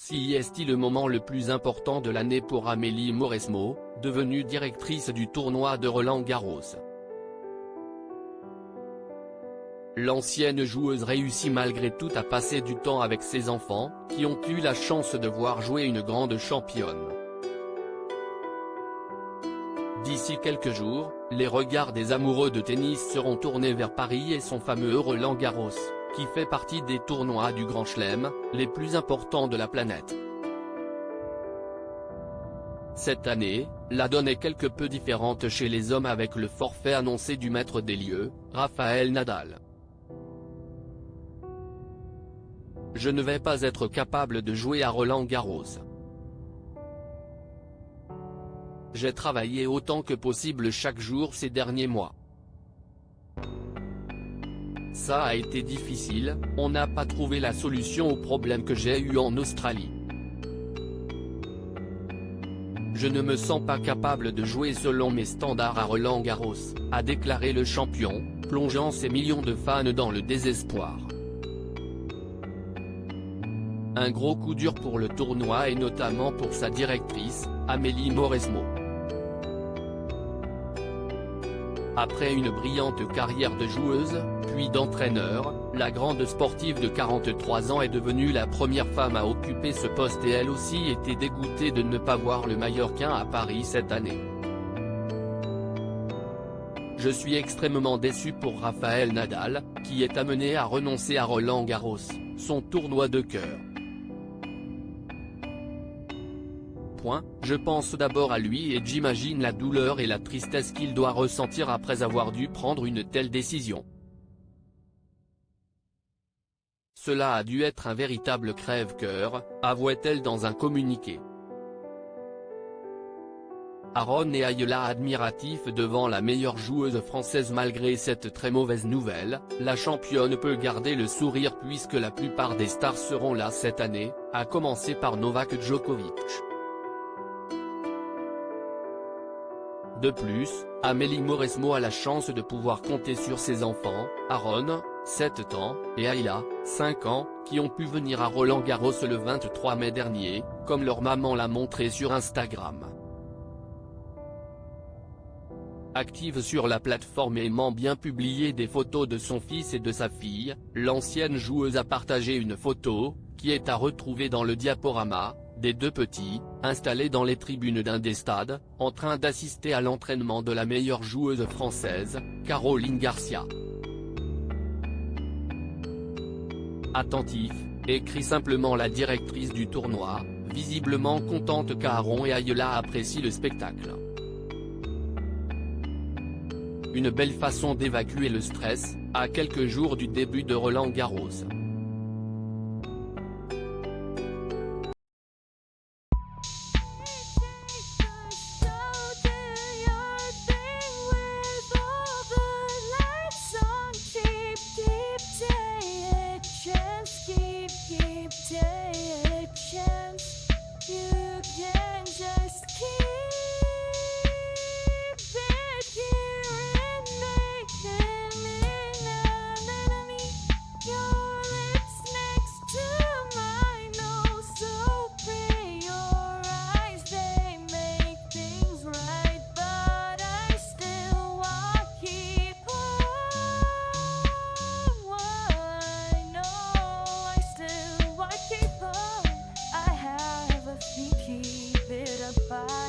Si est le moment le plus important de l'année pour Amélie Mauresmo, devenue directrice du tournoi de Roland-Garros. L'ancienne joueuse réussit malgré tout à passer du temps avec ses enfants, qui ont eu la chance de voir jouer une grande championne. D'ici quelques jours, les regards des amoureux de tennis seront tournés vers Paris et son fameux Roland-Garros, qui fait partie des tournois du Grand Chelem, les plus importants de la planète. Cette année, la donne est quelque peu différente chez les hommes avec le forfait annoncé du maître des lieux, Rafael Nadal. Je ne vais pas être capable de jouer à Roland-Garros. J'ai travaillé autant que possible chaque jour ces derniers mois. Ça a été difficile, on n'a pas trouvé la solution au problème que j'ai eu en Australie. Je ne me sens pas capable de jouer selon mes standards à Roland-Garros, a déclaré le champion, plongeant ses millions de fans dans le désespoir. Un gros coup dur pour le tournoi et notamment pour sa directrice, Amélie Mauresmo. Après une brillante carrière de joueuse, puis d'entraîneur, la grande sportive de 43 ans est devenue la première femme à occuper ce poste et elle aussi était dégoûtée de ne pas voir le Mallorquin à Paris cette année. Je suis extrêmement déçu pour Rafael Nadal, qui est amené à renoncer à Roland-Garros, son tournoi de cœur. Je pense d'abord à lui et j'imagine la douleur et la tristesse qu'il doit ressentir après avoir dû prendre une telle décision. Cela a dû être un véritable crève-cœur, avouait-elle dans un communiqué. Aron et Ayla admiratifs devant la meilleure joueuse française. Malgré cette très mauvaise nouvelle, la championne peut garder le sourire puisque la plupart des stars seront là cette année, à commencer par Novak Djokovic. De plus, Amélie Mauresmo a la chance de pouvoir compter sur ses enfants, Aron, 7 ans, et Ayla, 5 ans, qui ont pu venir à Roland-Garros le 23 mai dernier, comme leur maman l'a montré sur Instagram. Active sur la plateforme et aimant bien publier des photos de son fils et de sa fille, l'ancienne joueuse a partagé une photo, qui est à retrouver dans le diaporama, des deux petits, installés dans les tribunes d'un des stades, en train d'assister à l'entraînement de la meilleure joueuse française, Caroline Garcia. Attentif, écrit simplement la directrice du tournoi, visiblement contente qu'Aron et Ayla apprécient le spectacle. Une belle façon d'évacuer le stress, à quelques jours du début de Roland-Garros. Keep it up.